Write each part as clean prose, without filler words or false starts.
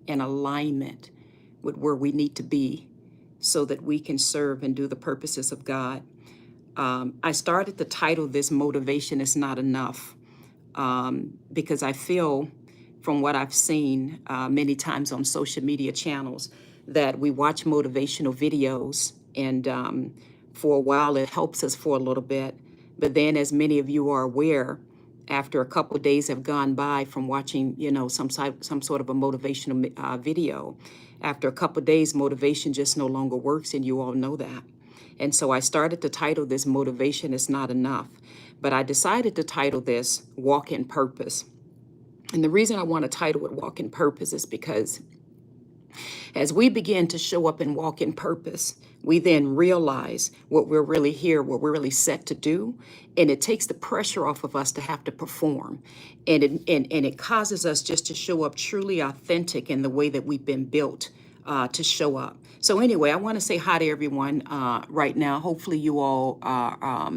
in alignment with where we need to be so that we can serve and do the purposes of God. I started to title this Motivation is Not Enough because I feel from what I've seen many times on social media channels that we watch motivational videos and for a while it helps us for a little bit. But then, as many of you are aware, after a couple of days have gone by from watching, some sort of a motivational video, after a couple of days, motivation just no longer works, and you all know that. And so I started to title this Motivation is Not Enough. But I decided to title this Walk in Purpose. And the reason I want to title it Walk in Purpose is because as we begin to show up and walk in purpose, we then realize what we're really here, what we're really set to do. And it takes the pressure off of us to have to perform. And it causes us just to show up truly authentic in the way that we've been built to show up. So anyway, I want to say hi to everyone right now. Hopefully you all are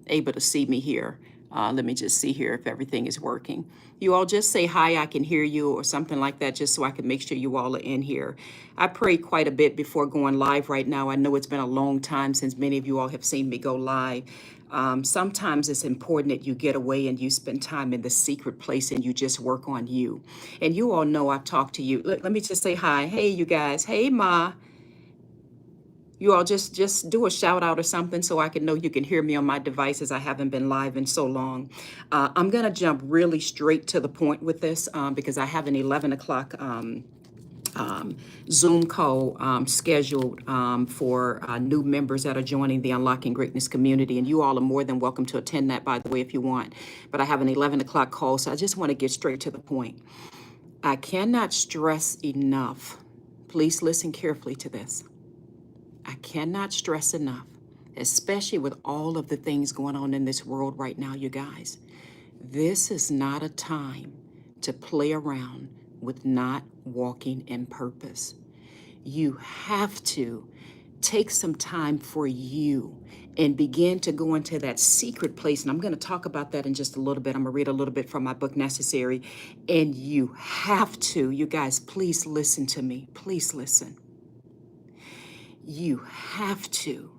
able to see me here. Let me just see here if everything is working. You all just say hi, I can hear you, or something like that, just so I can make sure you all are in here. I prayed quite a bit before going live right now. I know it's been a long time since many of you all have seen me go live. Sometimes it's important that you get away and you spend time in the secret place and you just work on you. And you all know I've talked to you. Let me just say hi. Hey, you guys. Hey, Ma. You all just do a shout out or something so I can know you can hear me on my devices. I haven't been live in so long. I'm going to jump really straight to the point with this because I have an 11 o'clock Zoom call scheduled for new members that are joining the Unlocking Greatness community. And you all are more than welcome to attend that, by the way, if you want. But I have an 11 o'clock call, so I just want to get straight to the point. I cannot stress enough. Please listen carefully to this. I cannot stress enough, especially with all of the things going on in this world right now, you guys. This is not a time to play around with not walking in purpose. You have to take some time for you and begin to go into that secret place. And I'm going to talk about that in just a little bit. I'm going to read a little bit from my book, Necessary. And you have to, you guys, please listen to me. Please listen. You have to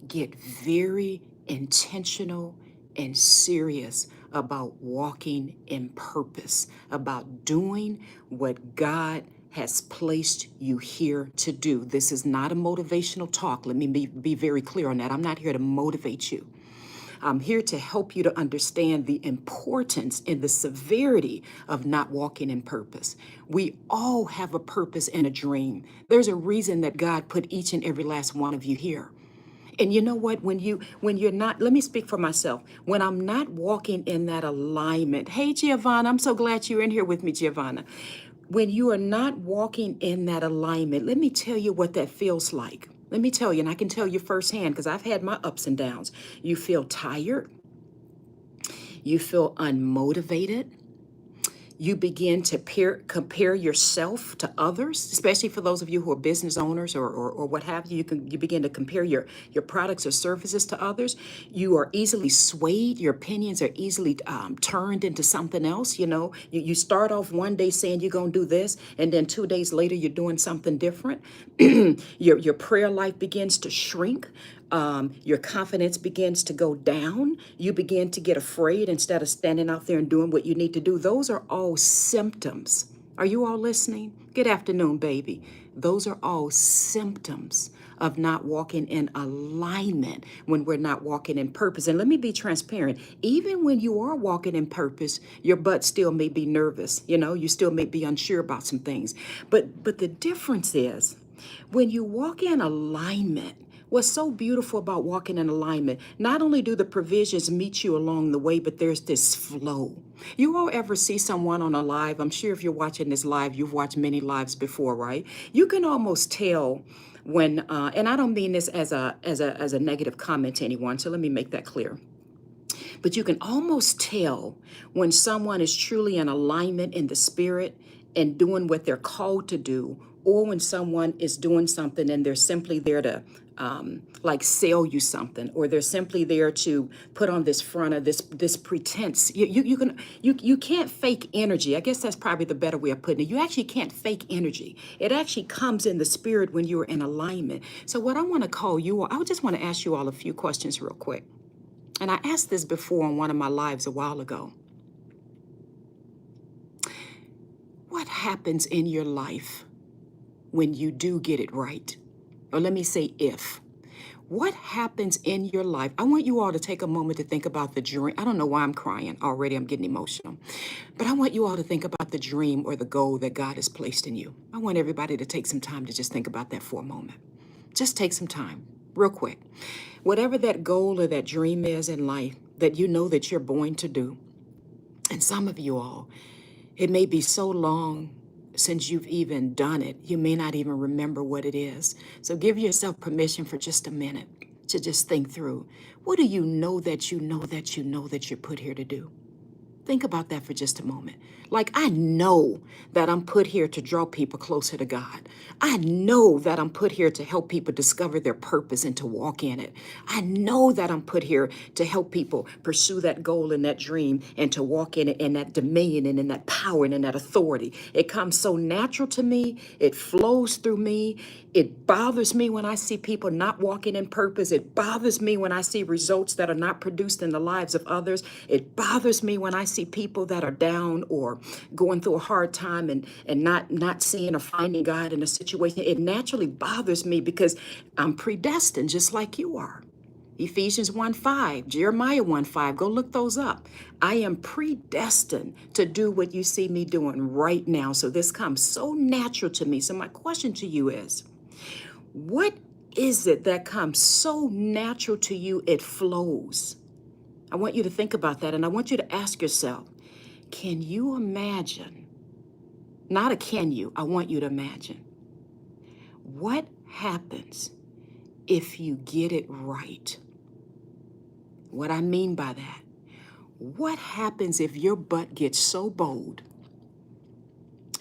get very intentional and serious about walking in purpose, about doing what God has placed you here to do. This is not a motivational talk. Let me be very clear on that. I'm not here to motivate you. I'm here to help you to understand the importance and the severity of not walking in purpose. We all have a purpose and a dream. There's a reason that God put each and every last one of you here. And you know what? When you're not, let me speak for myself. When I'm not walking in that alignment, hey Giovanna, I'm so glad you're in here with me, Giovanna. When you are not walking in that alignment, let me tell you what that feels like. Let me tell you, and I can tell you firsthand because I've had my ups and downs. You feel tired. You feel unmotivated. You begin to compare yourself to others, especially for those of you who are business owners or what have you. You begin to compare your products or services to others. You are easily swayed. Your opinions are easily turned into something else. You start off one day saying you're going to do this, and then 2 days later you're doing something different. Your prayer life begins to shrink. Your confidence begins to go down. You begin to get afraid instead of standing out there and doing what you need to do. Those are all symptoms. Are you all listening? Good afternoon, baby. Those are all symptoms of not walking in alignment when we're not walking in purpose. And let me be transparent. Even when you are walking in purpose, your butt still may be nervous. You still may be unsure about some things. But the difference is when you walk in alignment, what's so beautiful about walking in alignment, not only do the provisions meet you along the way, but there's this flow. You all ever see someone on a live? I'm sure if you're watching this live, you've watched many lives before, right? You can almost tell when, and I don't mean this as a negative comment to anyone, so let me make that clear. But you can almost tell when someone is truly in alignment in the spirit and doing what they're called to do, or when someone is doing something and they're simply there to like sell you something, or they're simply there to put on this front of this pretense. You can't fake energy. I guess that's probably the better way of putting it. You actually can't fake energy. It actually comes in the spirit when you're in alignment. So what I want to call you all, I just want to ask you all a few questions real quick. And I asked this before on one of my lives a while ago. What happens in your life when you do get it right? Or let me say if. What happens in your life? I want you all to take a moment to think about the dream. I don't know why I'm crying already. I'm getting emotional. But I want you all to think about the dream or the goal that God has placed in you. I want everybody to take some time to just think about that for a moment. Just take some time, real quick. Whatever that goal or that dream is in life that you know that you're born to do. And some of you all, it may be so long since you've even done it, you may not even remember what it is. So give yourself permission for just a minute to just think through. What do you know that you know that you know that you're put here to do? Think about that for just a moment. Like, I know that I'm put here to draw people closer to God. I know that I'm put here to help people discover their purpose and to walk in it. I know that I'm put here to help people pursue that goal and that dream and to walk in it, in that dominion and in that power and in that authority. It comes so natural to me. It flows through me. It bothers me when I see people not walking in purpose. It bothers me when I see results that are not produced in the lives of others. It bothers me when I see people that are down or going through a hard time and not seeing or finding God in a situation. It naturally bothers me because I'm predestined just like you are. Ephesians 1:5, Jeremiah 1:5, go look those up. I am predestined to do what you see me doing right now. So this comes so natural to me. So my question to you is, what is it that comes so natural to you it flows? I want you to think about that, and I want you to ask yourself, can you imagine? Not a can you, I want you to imagine. What happens if you get it right? What I mean by that, what happens if your butt gets so bold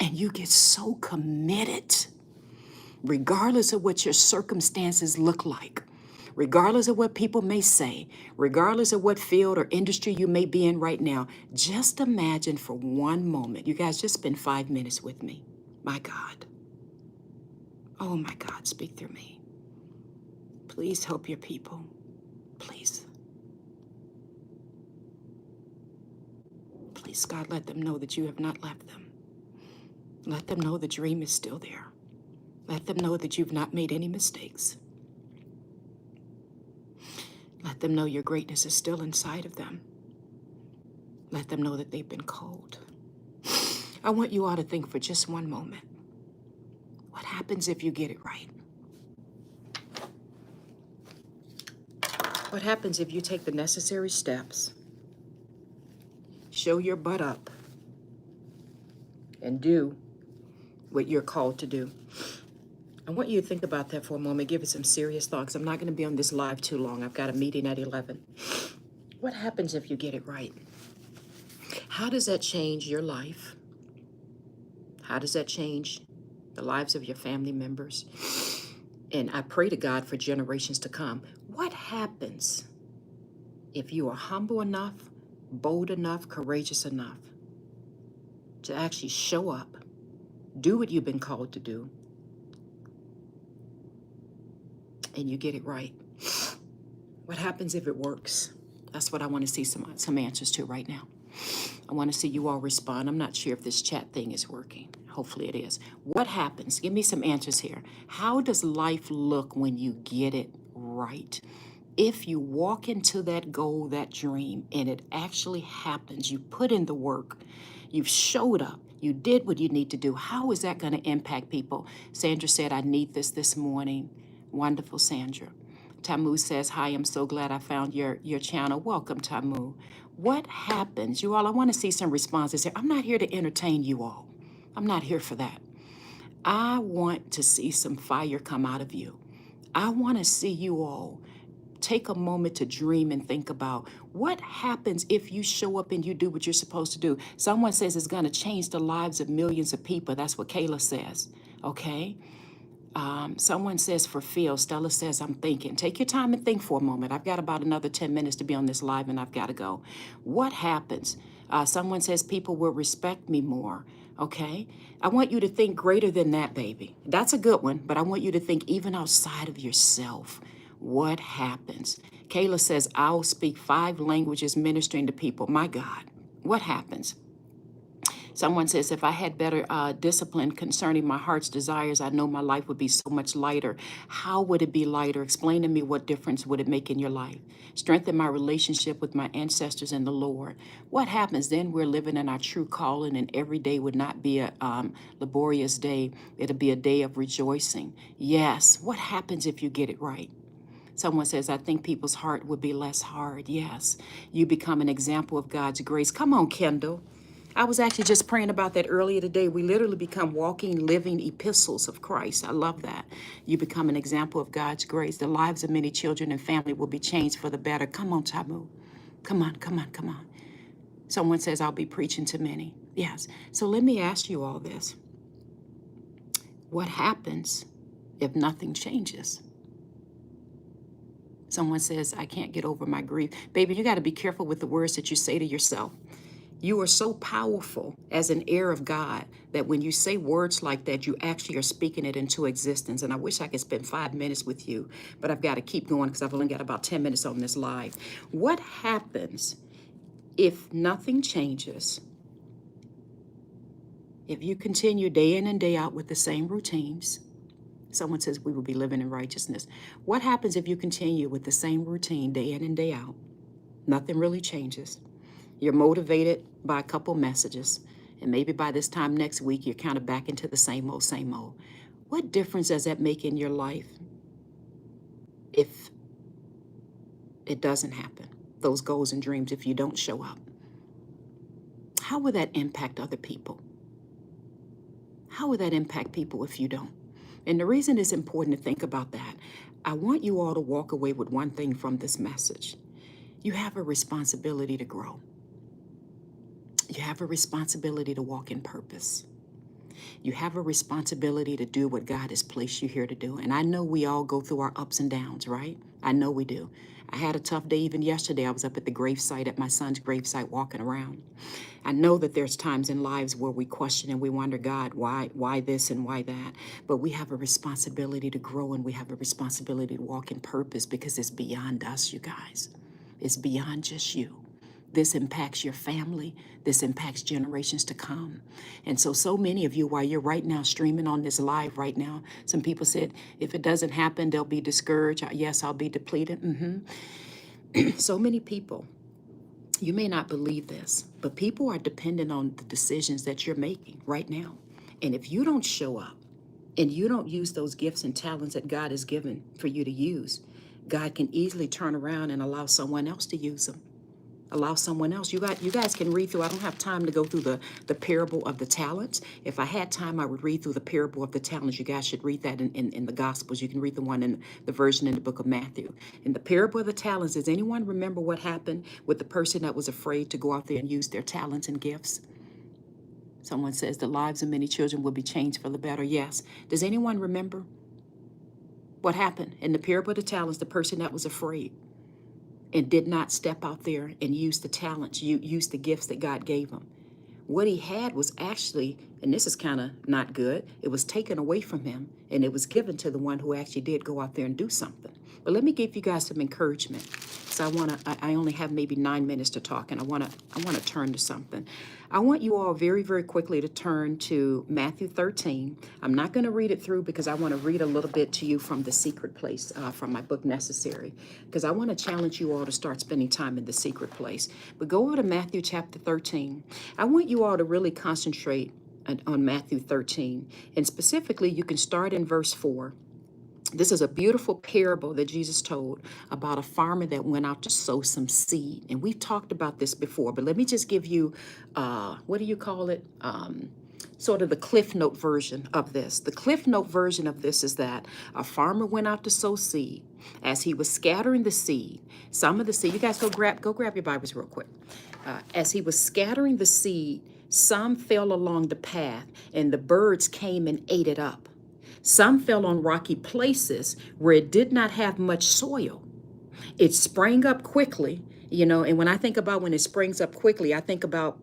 and you get so committed, regardless of what your circumstances look like, regardless of what people may say, regardless of what field or industry you may be in right now? Just imagine for one moment. You guys just spend 5 minutes with me. My God. Oh my God, speak through me. Please help your people. Please. Please, God, let them know that you have not left them. Let them know the dream is still there. Let them know that you've not made any mistakes. Let them know your greatness is still inside of them. Let them know that they've been called. I want you all to think for just one moment. What happens if you get it right? What happens if you take the necessary steps, show your butt up, and do what you're called to do? I want you to think about that for a moment. Give it some serious thought, because I'm not going to be on this live too long. I've got a meeting at 11. What happens if you get it right? How does that change your life? How does that change the lives of your family members? And I pray to God for generations to come. What happens if you are humble enough, bold enough, courageous enough to actually show up, do what you've been called to do, and you get it right? What happens if it works? That's what I want to see some answers to right now. I want to see you all respond. I'm not sure if this chat thing is working. Hopefully it is. What happens? Give me some answers here. How does life look when you get it right? If you walk into that goal, that dream, and it actually happens, you put in the work, you've showed up, you did what you need to do, how is that going to impact people? Sandra said, I need this morning. Wonderful, Sandra. Tamu says, hi, I'm so glad I found your channel. Welcome, Tamu. What happens? You all, I want to see some responses here. I'm not here to entertain you all. I'm not here for that. I want to see some fire come out of you. I want to see you all take a moment to dream and think about what happens if you show up and you do what you're supposed to do. Someone says it's going to change the lives of millions of people. That's what Kayla says, okay? Someone says for Phil, Stella says, I'm thinking. Take your time and think for a moment. I've got about another 10 minutes to be on this live and I've got to go. What happens? Someone says people will respect me more. Okay. I want you to think greater than that, baby. That's a good one, but I want you to think even outside of yourself. What happens? Kayla says, I'll speak 5 languages ministering to people. My God, what happens? Someone says, if I had better discipline concerning my heart's desires, I know my life would be so much lighter. How would it be lighter? Explain to me, what difference would it make in your life? Strengthen my relationship with my ancestors and the Lord. What happens then? We're living in our true calling, and every day would not be a laborious day. It'll be a day of rejoicing. Yes. What happens if you get it right? Someone says, I think people's heart would be less hard. Yes. You become an example of God's grace. Come on, Kendall. I was actually just praying about that earlier today. We literally become walking, living epistles of Christ. I love that. You become an example of God's grace. The lives of many children and family will be changed for the better. Come on, Tamu. Come on, come on, come on. Someone says, I'll be preaching to many. Yes. So let me ask you all this. What happens if nothing changes? Someone says, I can't get over my grief. Baby, you got to be careful with the words that you say to yourself. You are so powerful as an heir of God that when you say words like that, you actually are speaking it into existence. And I wish I could spend 5 minutes with you, but I've got to keep going because I've only got about 10 minutes on this live. What happens if nothing changes? If you continue day in and day out with the same routines? Someone says we will be living in righteousness. What happens if you continue with the same routine day in and day out? Nothing really changes. You're motivated by a couple messages, and maybe by this time next week, you're kind of back into the same old, same old. What difference does that make in your life if it doesn't happen? Those goals and dreams, if you don't show up. How will that impact other people? How will that impact people if you don't? And the reason it's important to think about that, I want you all to walk away with one thing from this message. You have a responsibility to grow. You have a responsibility to walk in purpose. You have a responsibility to do what God has placed you here to do. And I know we all go through our ups and downs, right? I know we do. I had a tough day even yesterday. I was up at the gravesite, at my son's gravesite, walking around. I know that there's times in lives where we question and we wonder, God, why this and why that? But we have a responsibility to grow, and we have a responsibility to walk in purpose, because it's beyond us, you guys. It's beyond just you. This impacts your family. This impacts generations to come. And so many of you, while you're right now streaming on this live right now, some people said, if it doesn't happen, they'll be discouraged. Yes, I'll be depleted. So many people, you may not believe this, but people are dependent on the decisions that you're making right now. And if you don't show up and you don't use those gifts and talents that God has given for you to use, God can easily turn around and allow someone else to use them. Allow someone else. You guys can read through. I don't have time to go through the parable of the talents. If I had time, I would read through the parable of the talents. You guys should read that in the Gospels. You can read the one in the version in the book of Matthew. In the parable of the talents, does anyone remember what happened with the person that was afraid to go out there and use their talents and gifts? Someone says the lives of many children will be changed for the better. Yes. Does anyone remember what happened in the parable of the talents? The person that was afraid and did not step out there and use the talents, use the gifts that God gave him. What he had was actually, and this is kind of not good, it was taken away from him, and it was given to the one who actually did go out there and do something. But let me give you guys some encouragement. So I only have maybe 9 minutes to talk, and I want to turn to something. I want you all very, very quickly to turn to Matthew 13. I'm not going to read it through because I want to read a little bit to you from The Secret Place, from my book Necessary, because I want to challenge you all to start spending time in the secret place. But go over to Matthew chapter 13. I want you all to really concentrate on Matthew 13. And specifically, you can start in verse 4. This is a beautiful parable that Jesus told about a farmer that went out to sow some seed. And we've talked about this before, but let me just give you, what do you call it? Sort of the Cliff Note version of this. The Cliff Note version of this is that a farmer went out to sow seed. As he was scattering the seed, some of the seed, you guys go grab your Bibles real quick. As he was scattering the seed, some fell along the path and the birds came and ate it up. Some fell on rocky places where it did not have much soil. It sprang up quickly, and when I think about when it springs up quickly, I think about,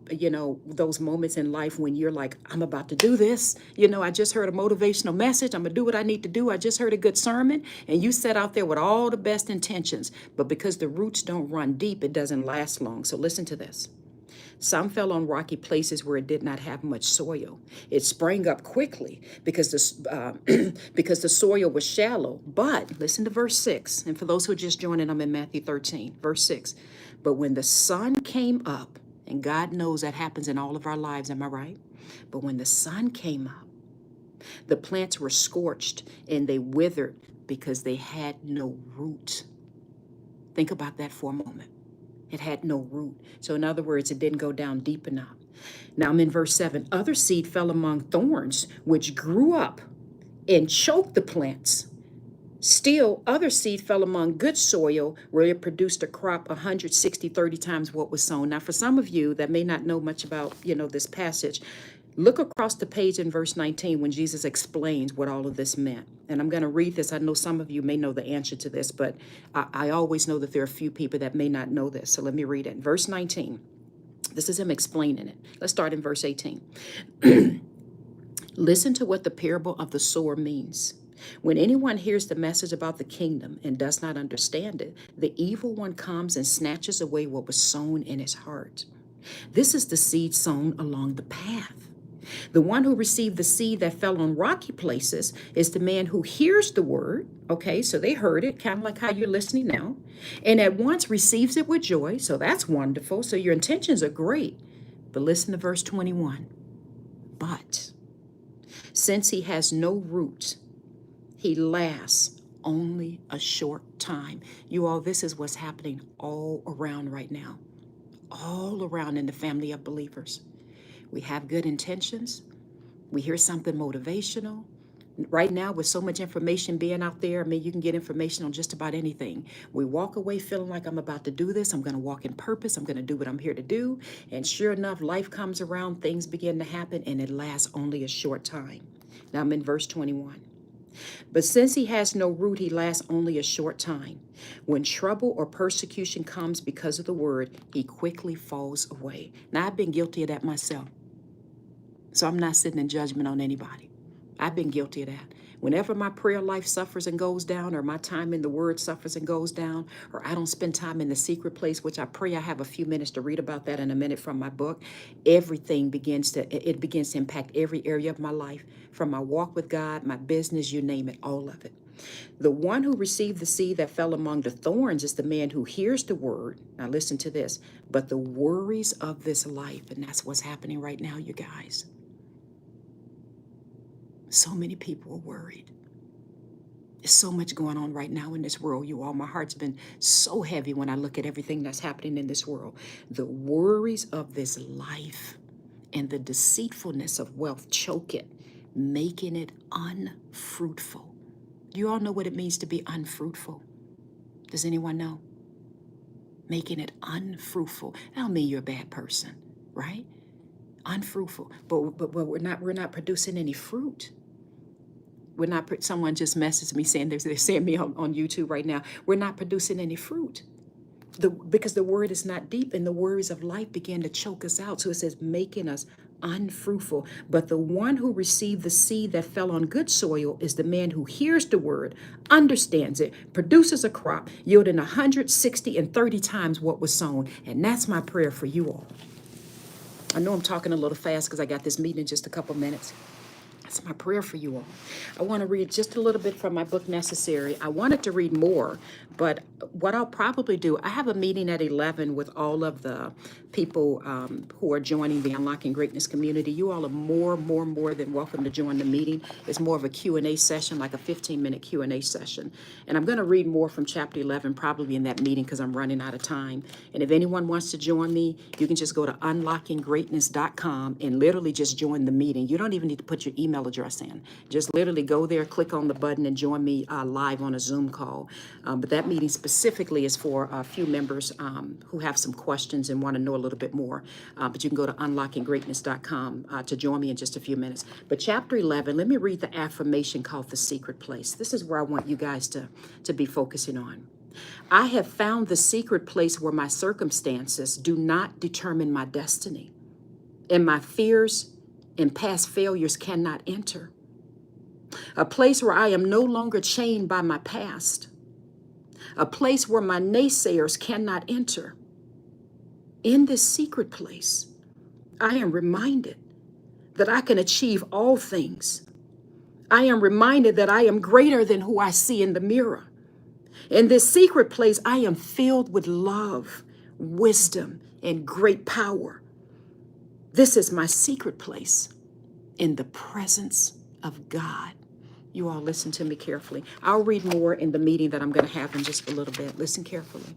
those moments in life when you're like, I'm about to do this. I just heard a motivational message. I'm going to do what I need to do. I just heard a good sermon. And you set out there with all the best intentions. But because the roots don't run deep, it doesn't last long. So listen to this. Some fell on rocky places where it did not have much soil. It sprang up quickly because because the soil was shallow. But listen to verse 6. And for those who are just joining, I'm in Matthew 13, verse 6. But when the sun came up, and God knows that happens in all of our lives, am I right? But when the sun came up, the plants were scorched and they withered because they had no root. Think about that for a moment. It had no root. So in other words, it didn't go down deep enough. Now I'm in verse 7. Other seed fell among thorns, which grew up and choked the plants. Still, other seed fell among good soil where it produced a crop 160, 30 times what was sown. Now, for some of you that may not know much about, this passage, look across the page in verse 19 when Jesus explains what all of this meant. And I'm going to read this. I know some of you may know the answer to this, but I always know that there are a few people that may not know this. So let me read it. Verse 19. This is him explaining it. Let's start in verse 18. Listen to what the parable of the sower means. When anyone hears the message about the kingdom and does not understand it, the evil one comes and snatches away what was sown in his heart. This is the seed sown along the path. The one who received the seed that fell on rocky places is the man who hears the word. Okay, so they heard it, kind of like how you're listening now, and at once receives it with joy. So that's wonderful. So your intentions are great. But listen to verse 21. But since he has no root, he lasts only a short time. You all, this is what's happening all around right now, all around in the family of believers. We have good intentions. We hear something motivational. Right now, with so much information being out there, you can get information on just about anything. We walk away feeling like I'm about to do this. I'm going to walk in purpose. I'm going to do what I'm here to do. And sure enough, life comes around, things begin to happen, and it lasts only a short time. Now I'm in verse 21. But since he has no root, he lasts only a short time. When trouble or persecution comes because of the word, he quickly falls away. Now, I've been guilty of that myself. So I'm not sitting in judgment on anybody. I've been guilty of that. Whenever my prayer life suffers and goes down, or my time in the word suffers and goes down, or I don't spend time in the secret place, which I pray I have a few minutes to read about that in a minute from my book, everything begins to impact every area of my life, from my walk with God, my business, you name it, all of it. The one who received the seed that fell among the thorns is the man who hears the word. Now listen to this. But the worries of this life, and that's what's happening right now, you guys. So many people are worried. There's so much going on right now in this world, you all. My heart's been so heavy when I look at everything that's happening in this world. The worries of this life and the deceitfulness of wealth choke it, making it unfruitful. You all know what it means to be unfruitful. Does anyone know? Making it unfruitful. That don't mean you're a bad person, right? Unfruitful. But we're not producing any fruit. We're not. Someone just messaged me saying they're seeing me on YouTube right now. We're not producing any fruit. Because the word is not deep, and the worries of life begin to choke us out. So it says, making us unfruitful. But the one who received the seed that fell on good soil is the man who hears the word, understands it, produces a crop, yielding 160 and 30 times what was sown. And that's my prayer for you all. I know I'm talking a little fast because I got this meeting in just a couple minutes. That's my prayer for you all. I want to read just a little bit from my book, Necessary. I wanted to read more, but what I'll probably do, I have a meeting at 11 with all of the people who are joining the Unlocking Greatness community. You all are more than welcome to join the meeting. It's more of a Q&A session, like a 15-minute Q&A session. And I'm going to read more from chapter 11 probably in that meeting because I'm running out of time. And if anyone wants to join me, you can just go to unlockinggreatness.com and literally just join the meeting. You don't even need to put your email email address in. Just literally go there, click on the button, and join me live on a Zoom call. But that meeting specifically is for a few members who have some questions and want to know a little bit more. But you can go to unlockinggreatness.com to join me in just a few minutes. But chapter 11, let me read the affirmation called The Secret Place. This is where I want you guys to be focusing on. I have found the secret place where my circumstances do not determine my destiny, and my fears and past failures cannot enter. A place where I am no longer chained by my past. A place where my naysayers cannot enter. In this secret place, I am reminded that I can achieve all things. I am reminded that I am greater than who I see in the mirror. In this secret place, I am filled with love, wisdom, and great power. This is my secret place in the presence of God. You all listen to me carefully. I'll read more in the meeting that I'm going to have in just a little bit. Listen carefully.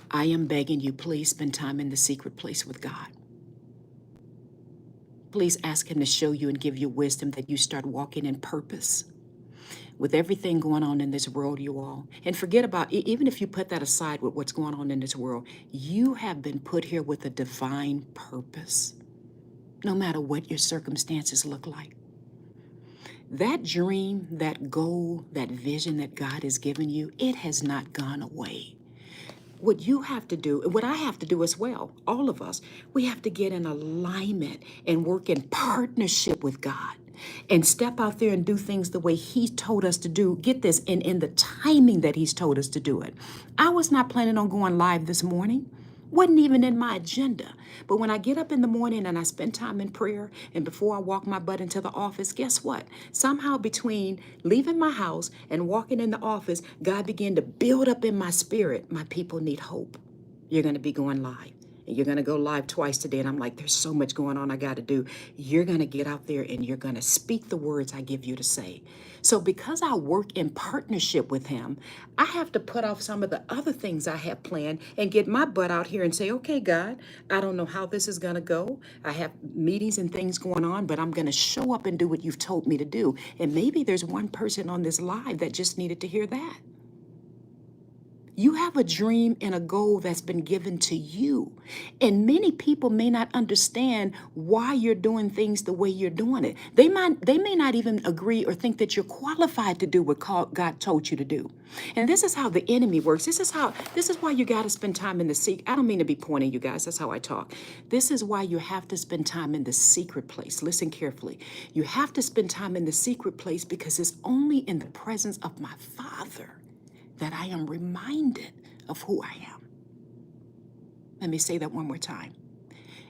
I am begging you, please spend time in the secret place with God. Please ask him to show you and give you wisdom that you start walking in purpose. With everything going on in this world, you all, and forget about, even if you put that aside with what's going on in this world, you have been put here with a divine purpose, no matter what your circumstances look like. That dream, that goal, that vision that God has given you, it has not gone away. What you have to do, what I have to do as well, all of us, we have to get in alignment and work in partnership with God and step out there and do things the way he told us to do. Get this, and in the timing that he's told us to do it. I was not planning on going live this morning. Wasn't even in my agenda. But when I get up in the morning and I spend time in prayer, and before I walk my butt into the office, guess what? Somehow between leaving my house and walking in the office, God began to build up in my spirit, my people need hope. You're going to be going live. And you're going to go live twice today. And I'm like, there's so much going on I got to do. You're going to get out there and you're going to speak the words I give you to say. So because I work in partnership with him, I have to put off some of the other things I have planned and get my butt out here and say, okay, God, I don't know how this is going to go. I have meetings and things going on, but I'm going to show up and do what you've told me to do. And maybe there's one person on this live that just needed to hear that. You have a dream and a goal that's been given to you. And many people may not understand why you're doing things the way you're doing it. They may not even agree or think that you're qualified to do what God told you to do. And this is how the enemy works. This is why you got to spend time in the secret. I don't mean to be pointing you guys. That's how I talk. This is why you have to spend time in the secret place. Listen carefully. You have to spend time in the secret place because it's only in the presence of my Father that I am reminded of who I am. Let me say that one more time.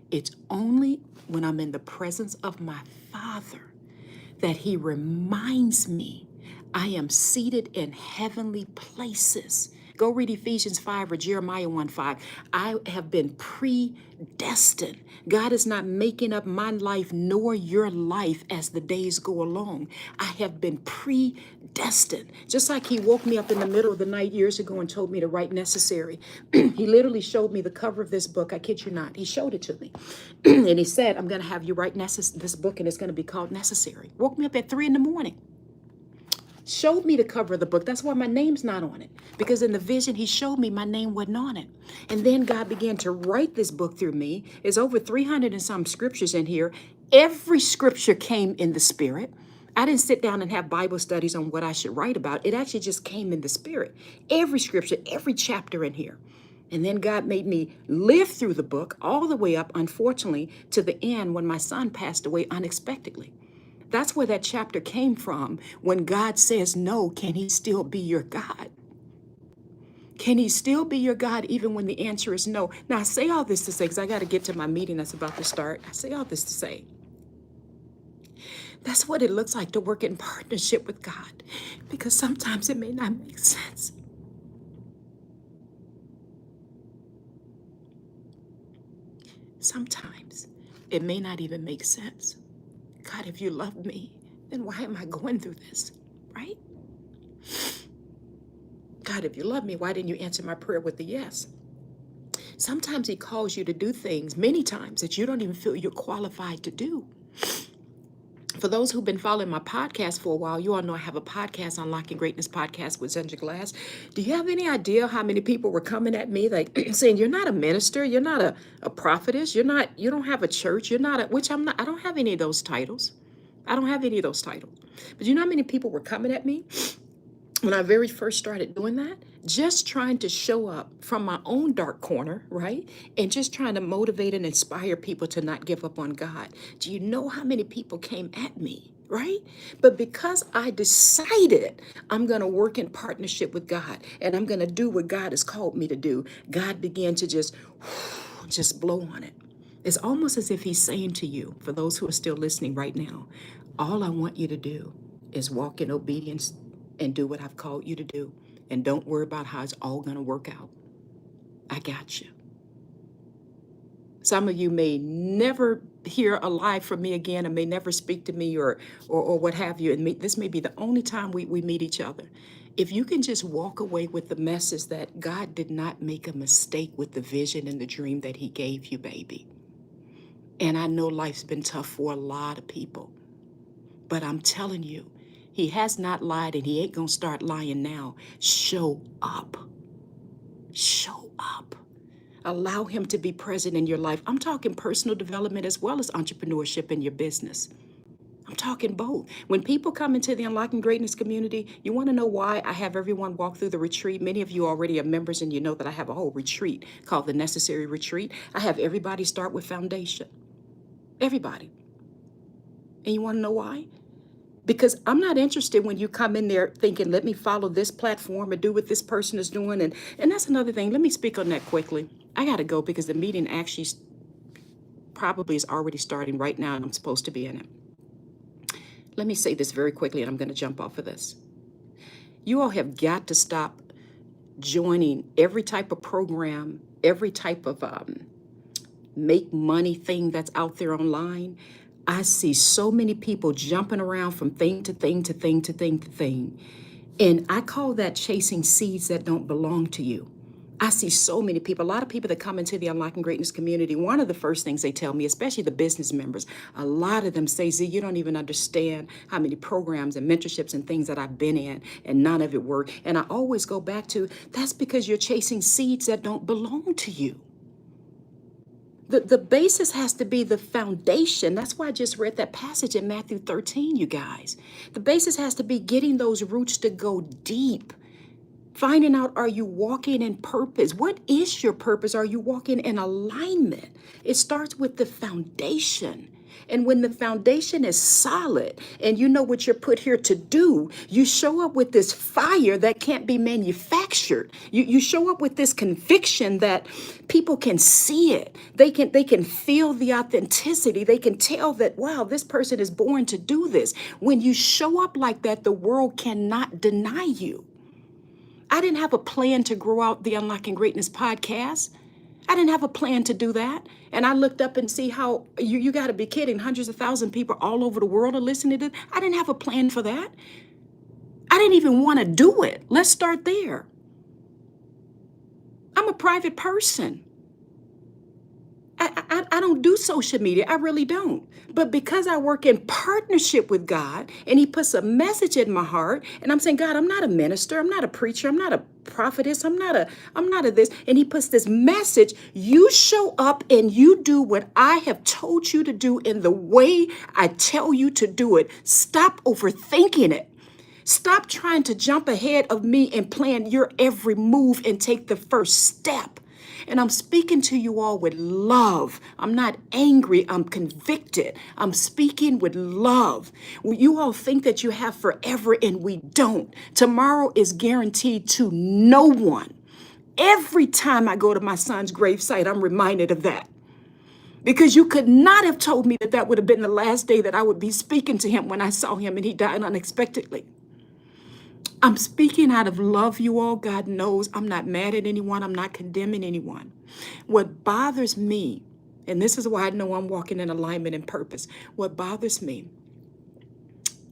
It's only when I'm in the presence of my Father that he reminds me I am seated in heavenly places. Go read Ephesians 5 or Jeremiah 1:5. I have been predestined. God is not making up my life nor your life as the days go along. I have been predestined. Just like he woke me up in the middle of the night years ago and told me to write necessary. He literally showed me the cover of this book. I kid you not. He showed it to me. And he said, I'm going to have you write this book and it's going to be called Necessary. Woke me up at 3 a.m. Showed me the cover of the book. That's why my name's not on it. Because in the vision, he showed me my name wasn't on it. And then God began to write this book through me. There's over 300 and some scriptures in here. Every scripture came in the spirit. I didn't sit down and have Bible studies on what I should write about. It actually just came in the spirit. Every scripture, every chapter in here. And then God made me live through the book all the way up, unfortunately, to the end when my son passed away unexpectedly. That's where that chapter came from. When God says no, can he still be your God? Can he still be your God even when the answer is no? Now, I say all this to say, because I got to get to my meeting that's about to start. I say all this to say, that's what it looks like to work in partnership with God, because sometimes it may not make sense. Sometimes it may not even make sense. God, if you love me, then why am I going through this, right? God, if you love me, why didn't you answer my prayer with a yes? Sometimes he calls you to do things, many times, that you don't even feel you're qualified to do. For those who've been following my podcast for a while, you all know I have a podcast, Unlocking Greatness Podcast with Zenja Glass. Do you have any idea how many people were coming at me like saying, you're not a minister, you're not a prophetess, you don't have a church, you're not a, which I'm not, I don't have any of those titles. I don't have any of those titles. But you know how many people were coming at me when I very first started doing that? Just trying to show up from my own dark corner, right? And just trying to motivate and inspire people to not give up on God. Do you know how many people came at me, right? But because I decided I'm going to work in partnership with God and I'm going to do what God has called me to do, God began to just blow on it. It's almost as if he's saying to you, for those who are still listening right now, all I want you to do is walk in obedience and do what I've called you to do. And don't worry about how it's all going to work out. I got you. Some of you may never hear a lie from me again and may never speak to me or what have you. And this may be the only time we meet each other. If you can just walk away with the message that God did not make a mistake with the vision and the dream that he gave you, baby. And I know life's been tough for a lot of people. But I'm telling you, he has not lied and he ain't gonna start lying now. Show up. Show up. Allow him to be present in your life. I'm talking personal development as well as entrepreneurship in your business. I'm talking both. When people come into the Unlocking Greatness community, you want to know why I have everyone walk through the retreat? Many of you already are members and you know that I have a whole retreat called the Necessary Retreat. I have everybody start with foundation. Everybody. And you want to know why? Because I'm not interested when you come in there thinking, let me follow this platform and do what this person is doing. And that's another thing. Let me speak on that quickly. I got to go because the meeting actually probably is already starting right now and I'm supposed to be in it. Let me say this very quickly and I'm going to jump off of this. You all have got to stop joining every type of program, every type of make money thing that's out there online. I see so many people jumping around from thing to thing to thing to thing to thing. And I call that chasing seeds that don't belong to you. I see so many people, a lot of people that come into the Unlocking Greatness community, one of the first things they tell me, especially the business members, a lot of them say, Z, you don't even understand how many programs and mentorships and things that I've been in and none of it worked. And I always go back to, that's because you're chasing seeds that don't belong to you. The basis has to be the foundation. That's why I just read that passage in Matthew 13, you guys. The basis has to be getting those roots to go deep. Finding out, are you walking in purpose? What is your purpose? Are you walking in alignment? It starts with the foundation. And when the foundation is solid and you know what you're put here to do, you show up with this fire that can't be manufactured. You show up with this conviction that people can see it. They can feel the authenticity. They can tell that, wow, this person is born to do this. When you show up like that, the world cannot deny you. I didn't have a plan to grow out the Unlocking Greatness podcast. I didn't have a plan to do that. And I looked up and see how, you got to be kidding, hundreds of thousands of people all over the world are listening to this. I didn't have a plan for that. I didn't even want to do it. Let's start there. I'm a private person. I don't do social media. I really don't. But because I work in partnership with God and he puts a message in my heart and I'm saying, God, I'm not a minister. I'm not a preacher. I'm not a prophetess. I'm not a this. And he puts this message. You show up and you do what I have told you to do in the way I tell you to do it. Stop overthinking it. Stop trying to jump ahead of me and plan your every move and take the first step. And I'm speaking to you all with love. I'm not angry. I'm convicted. I'm speaking with love. You all think that you have forever and we don't. Tomorrow is guaranteed to no one. Every time I go to my son's gravesite, I'm reminded of that. Because you could not have told me that would have been the last day that I would be speaking to him when I saw him and he died unexpectedly. I'm speaking out of love, you all. God knows I'm not mad at anyone. I'm not condemning anyone. What bothers me, and this is why I know I'm walking in alignment and purpose, what bothers me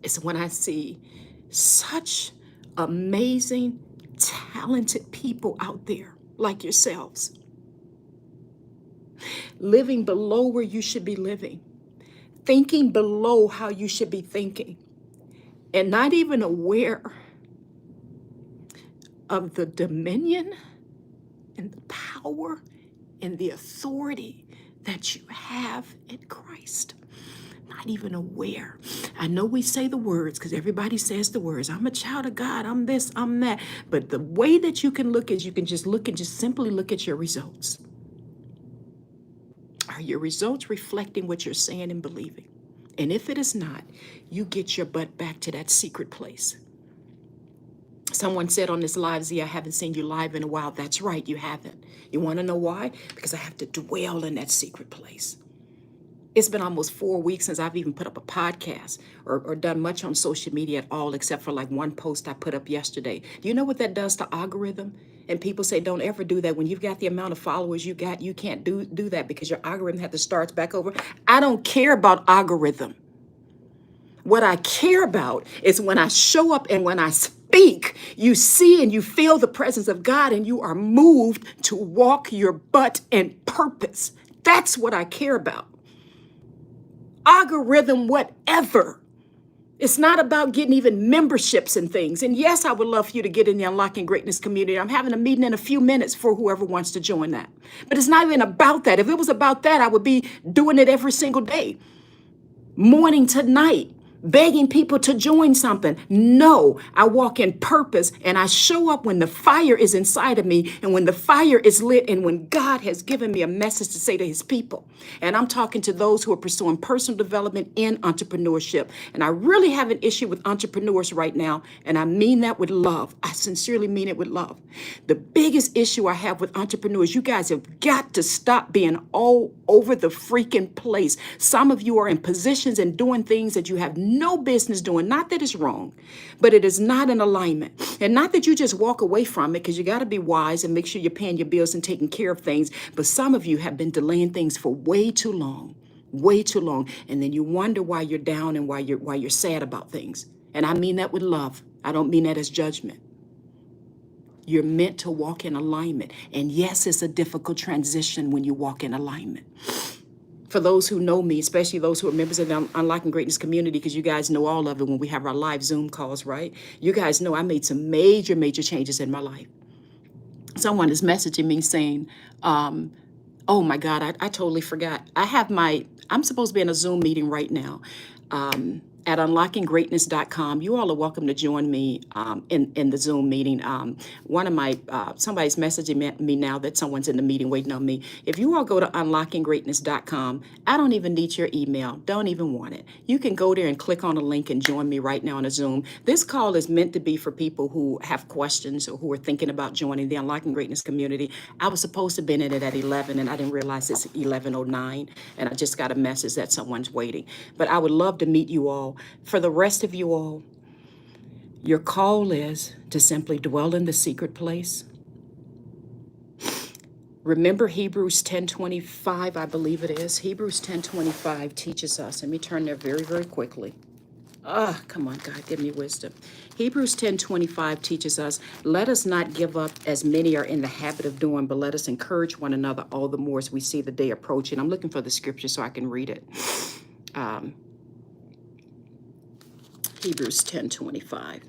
is when I see such amazing, talented people out there like yourselves, living below where you should be living, thinking below how you should be thinking, and not even aware of the dominion and the power and the authority that you have in Christ. Not even aware. I know we say the words because everybody says the words. I'm a child of God. I'm this, I'm that. But the way that you can look is you can just look and just simply look at your results. Are your results reflecting what you're saying and believing? And if it is not, you get your butt back to that secret place. Someone said on this live, Z, I haven't seen you live in a while. That's right, you haven't. You want to know why? Because I have to dwell in that secret place. It's been almost 4 weeks since I've even put up a podcast or done much on social media at all, except for like one post I put up yesterday. Do you know what that does to algorithm? And people say, don't ever do that. When you've got the amount of followers you got, you can't do that because your algorithm had to start back over. I don't care about algorithm. What I care about is when I show up and when I speak, you see and you feel the presence of God and you are moved to walk your butt in purpose. That's what I care about. Algorithm, whatever. It's not about getting even memberships and things. And yes, I would love for you to get in the Unlocking Greatness community. I'm having a meeting in a few minutes for whoever wants to join that. But it's not even about that. If it was about that, I would be doing it every single day, morning to night, begging people to join something. No, I walk in purpose and I show up when the fire is inside of me and when the fire is lit and when God has given me a message to say to his people. And I'm talking to those who are pursuing personal development and entrepreneurship. And I really have an issue with entrepreneurs right now. And I mean that with love. I sincerely mean it with love. The biggest issue I have with entrepreneurs, you guys have got to stop being all over the freaking place. Some of you are in positions and doing things that you have no business doing. Not that it's wrong, but it is not in alignment. And not that you just walk away from it, because you got to be wise and make sure you're paying your bills and taking care of things. But some of you have been delaying things for way too long, way too long. And then you wonder why you're down and why you're sad about things. And I mean that with love. I don't mean that as judgment. You're meant to walk in alignment. And yes, it's a difficult transition when you walk in alignment. For those who know me, especially those who are members of the Unlocking Greatness community, because you guys know all of it when we have our live Zoom calls, right? You guys know I made some major, major changes in my life. Someone is messaging me saying, oh my God, I totally forgot. I'm supposed to be in a Zoom meeting right now. At unlockinggreatness.com. You all are welcome to join me in the Zoom meeting. Somebody's messaging me now that someone's in the meeting waiting on me. If you all go to unlockinggreatness.com, I don't even need your email. Don't even want it. You can go there and click on a link and join me right now on a Zoom. This call is meant to be for people who have questions or who are thinking about joining the Unlocking Greatness community. I was supposed to have been in it at 11 and I didn't realize it's 11:09 and I just got a message that someone's waiting. But I would love to meet you all. For the rest of you all, your call is to simply dwell in the secret place. Remember Hebrews 10:25, I believe it is. Hebrews 10:25 teaches us. Let me turn there very, very quickly. Come on, God, give me wisdom. Hebrews 10:25 teaches us, let us not give up as many are in the habit of doing, but let us encourage one another all the more as we see the day approaching. I'm looking for the scripture so I can read it. Hebrews 10:25.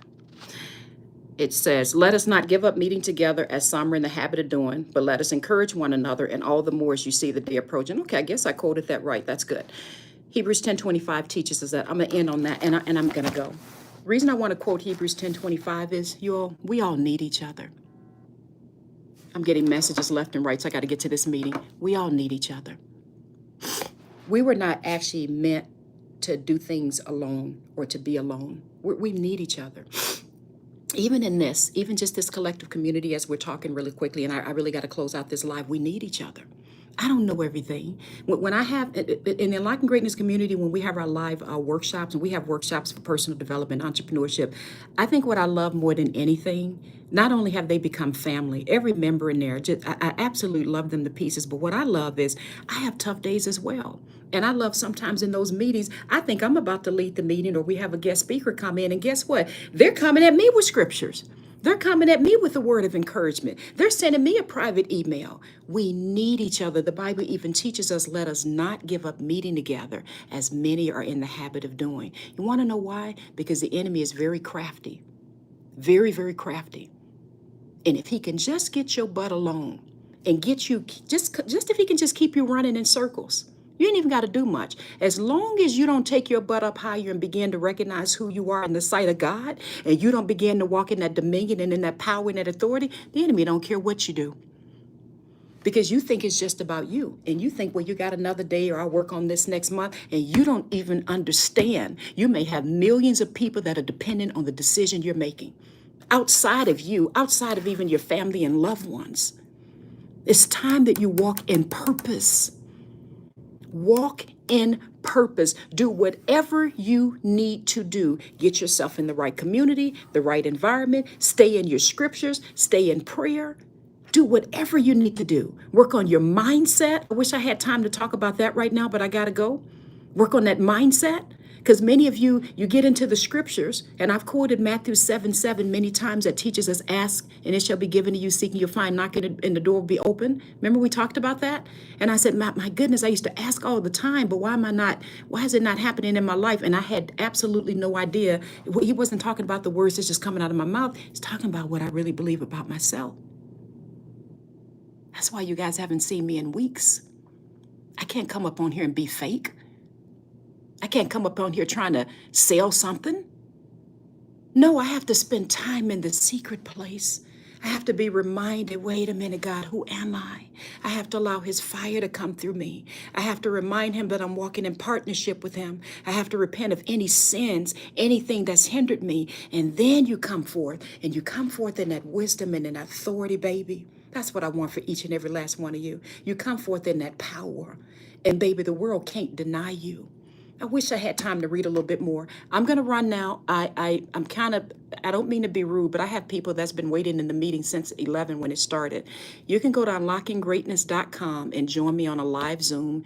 It says, let us not give up meeting together as some are in the habit of doing, but let us encourage one another and all the more as you see the day approaching. Okay, I guess I quoted that right. That's good. Hebrews 10:25 teaches us that. I'm going to end on that, and I'm going to go. The reason I want to quote Hebrews 10:25 is, we all need each other. I'm getting messages left and right, so I got to get to this meeting. We all need each other. We were not actually meant to do things alone or to be alone. We need each other. Even in this, even just this collective community, as we're talking really quickly, and I really got to close out this live, we need each other. I don't know everything. When I have, in the Unlocking Greatness community, when we have our live workshops, and we have workshops for personal development, entrepreneurship, I think what I love more than anything, not only have they become family, every member in there, I absolutely love them to pieces, but what I love is I have tough days as well. And I love sometimes in those meetings, I think I'm about to lead the meeting or we have a guest speaker come in, and guess what? They're coming at me with scriptures. They're coming at me with a word of encouragement. They're sending me a private email. We need each other. The Bible even teaches us, let us not give up meeting together as many are in the habit of doing. You want to know why? Because the enemy is very crafty, very, very crafty. And if he can just get your butt alone and get you, just if he can just keep you running in circles, you ain't even got to do much. As long as you don't take your butt up higher and begin to recognize who you are in the sight of God, and you don't begin to walk in that dominion and in that power and that authority, the enemy don't care what you do. Because you think it's just about you. And you think, well, you got another day or I'll work on this next month. And you don't even understand. You may have millions of people that are dependent on the decision you're making. Outside of you, outside of even your family and loved ones. It's time that you walk in purpose. Walk in purpose. Do whatever you need to do. Get yourself in the right community, the right environment. Stay in your scriptures. Stay in prayer. Do whatever you need to do. Work on your mindset. I wish I had time to talk about that right now, but I got to go. Work on that mindset. Because many of you, you get into the scriptures, and I've quoted Matthew 7:7 many times that teaches us, ask, and it shall be given to you, seeking, you'll find, knocking, and the door will be open. Remember we talked about that? And I said, my goodness, I used to ask all the time, but why is it not happening in my life? And I had absolutely no idea. He wasn't talking about the words that's just coming out of my mouth. He's talking about what I really believe about myself. That's why you guys haven't seen me in weeks. I can't come up on here and be fake. I can't come up on here trying to sell something. No, I have to spend time in the secret place. I have to be reminded, wait a minute, God, who am I? I have to allow his fire to come through me. I have to remind him that I'm walking in partnership with him. I have to repent of any sins, anything that's hindered me. And then you come forth, and you come forth in that wisdom and in that authority, baby. That's what I want for each and every last one of you. You come forth in that power. And baby, the world can't deny you. I wish I had time to read a little bit more. I'm going to run now. I'm kind of, I don't mean to be rude, but I have people that's been waiting in the meeting since 11 when it started. You can go to unlockinggreatness.com and join me on a live Zoom.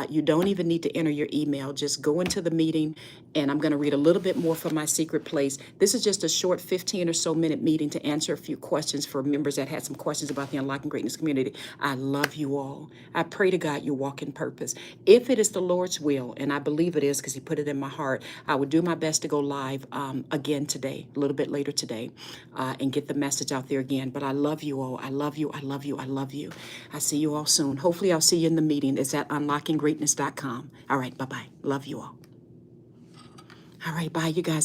You don't even need to enter your email. Just go into the meeting, and I'm going to read a little bit more from my secret place. This is just a short 15 or so minute meeting to answer a few questions for members that had some questions about the Unlocking Greatness community. I love you all. I pray to God you walk in purpose. If it is the Lord's will, and I believe it is because he put it in my heart, I would do my best to go live again today, a little bit later today, and get the message out there again. But I love you all. I love you. I love you. I love you. I see you all soon. Hopefully I'll see you in the meeting. It's at unlockinggreatness.com. All right, bye-bye. Love you all. All right, bye, you guys.